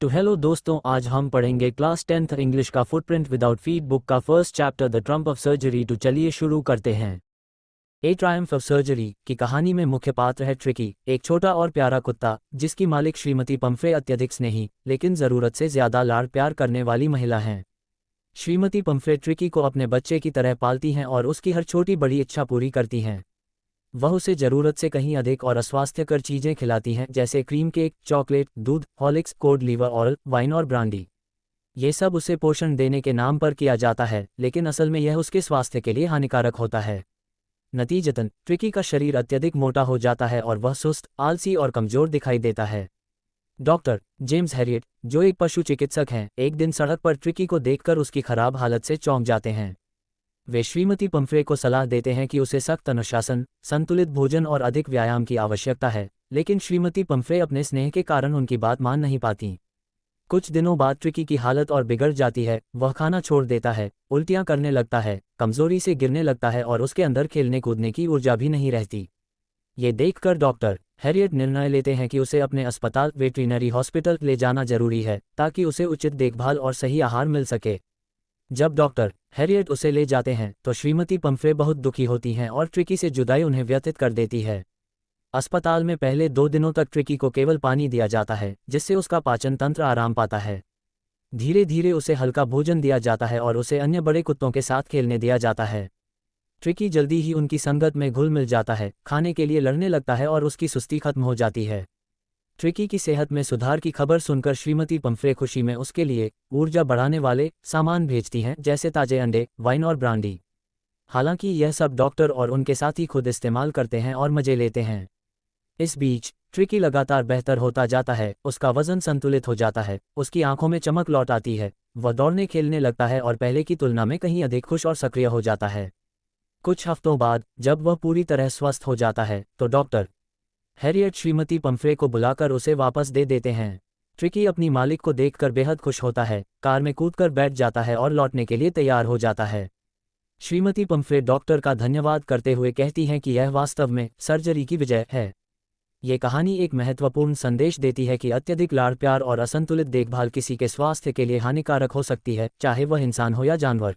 तो हेलो दोस्तों, आज हम पढ़ेंगे क्लास 10th इंग्लिश का फुटप्रिंट विदाउट फीट बुक का first chapter the Trump of surgery. तो चलिए शुरू करते हैं। ए ट्रायम्फ ऑफ सर्जरी की कहानी में मुख्य पात्र है ट्रिकी, एक छोटा और प्यारा कुत्ता जिसकी मालिक श्रीमती पंफ्रे अत्यधिक स्नेही लेकिन ज़रूरत से ज़्यादा लाड प्यार करने वाली महिला हैं। श्रीमती पंफ्रे ट्रिकी को अपने बच्चे की तरह पालती हैं और उसकी हर छोटी बड़ी इच्छा पूरी करती हैं। वह उसे ज़रूरत से कहीं अधिक और अस्वास्थ्यकर चीज़ें खिलाती हैं, जैसे क्रीम केक, चॉकलेट, दूध, Horlicks, code liver oil, wine और ब्रांडी। ये सब उसे पोषण देने के नाम पर किया जाता है, लेकिन असल में यह उसके स्वास्थ्य के लिए हानिकारक होता है। नतीजतन ट्रिकी का शरीर अत्यधिक मोटा हो जाता है और वह सुस्त, आलसी और कमज़ोर दिखाई देता है। डॉक्टर जेम्स हैरियट, जो एक पशु चिकित्सक हैं, एक दिन सड़क पर ट्रिकी को देखकर उसकी खराब हालत से चौंक जाते हैं। वे श्रीमती पंफ्रे को सलाह देते हैं कि उसे सख्त अनुशासन, संतुलित भोजन और अधिक व्यायाम की आवश्यकता है, लेकिन श्रीमती पंफ्रे अपने स्नेह के कारण उनकी बात मान नहीं पाती। कुछ दिनों बाद ट्रिकी की हालत और बिगड़ जाती है। वह खाना छोड़ देता है, उल्टियां करने लगता है, कमजोरी से गिरने लगता है और उसके अंदर खेलने कूदने की ऊर्जा भी नहीं रहती। ये देखकर डॉक्टर हैरियट निर्णय लेते हैं कि उसे अपने अस्पताल, वेटरिनरी हॉस्पिटल ले जाना जरूरी है ताकि उसे उचित देखभाल और सही आहार मिल सके। जब डॉक्टर हैरियट उसे ले जाते हैं तो श्रीमती पंफ्रे बहुत दुखी होती हैं और ट्रिकी से जुदाई उन्हें व्यथित कर देती है। अस्पताल में पहले 2 दिनों तक ट्रिकी को केवल पानी दिया जाता है, जिससे उसका पाचन तंत्र आराम पाता है। धीरे धीरे उसे हल्का भोजन दिया जाता है और उसे अन्य बड़े कुत्तों के साथ खेलने दिया जाता है। ट्रिकी जल्दी ही उनकी संगत में घुल मिल जाता है, खाने के लिए लड़ने लगता है और उसकी सुस्ती खत्म हो जाती है। ट्रिकी की सेहत में सुधार की खबर सुनकर श्रीमती पंफ्रे खुशी में उसके लिए ऊर्जा बढ़ाने वाले सामान भेजती हैं, जैसे ताजे अंडे, वाइन और ब्रांडी। हालांकि यह सब डॉक्टर और उनके साथी खुद इस्तेमाल करते हैं और मजे लेते हैं। इस बीच ट्रिकी लगातार बेहतर होता जाता है, उसका वजन संतुलित हो जाता है, उसकी आंखों में चमक लौट आती है, वह दौड़ने खेलने लगता है और पहले की तुलना में कहीं अधिक खुश और सक्रिय हो जाता है। कुछ हफ्तों बाद जब वह पूरी तरह स्वस्थ हो जाता है तो डॉक्टर हैरियट श्रीमती पंफ्रे को बुलाकर उसे वापस दे देते हैं। ट्रिकी अपनी मालिक को देखकर बेहद खुश होता है, कार में कूदकर बैठ जाता है और लौटने के लिए तैयार हो जाता है। श्रीमती पंफ्रे डॉक्टर का धन्यवाद करते हुए कहती हैं कि यह वास्तव में सर्जरी की विजय है। ये कहानी एक महत्वपूर्ण संदेश देती है कि अत्यधिक लाड़ प्यार और असंतुलित देखभाल किसी के स्वास्थ्य के लिए हानिकारक हो सकती है, चाहे वह इंसान हो या जानवर।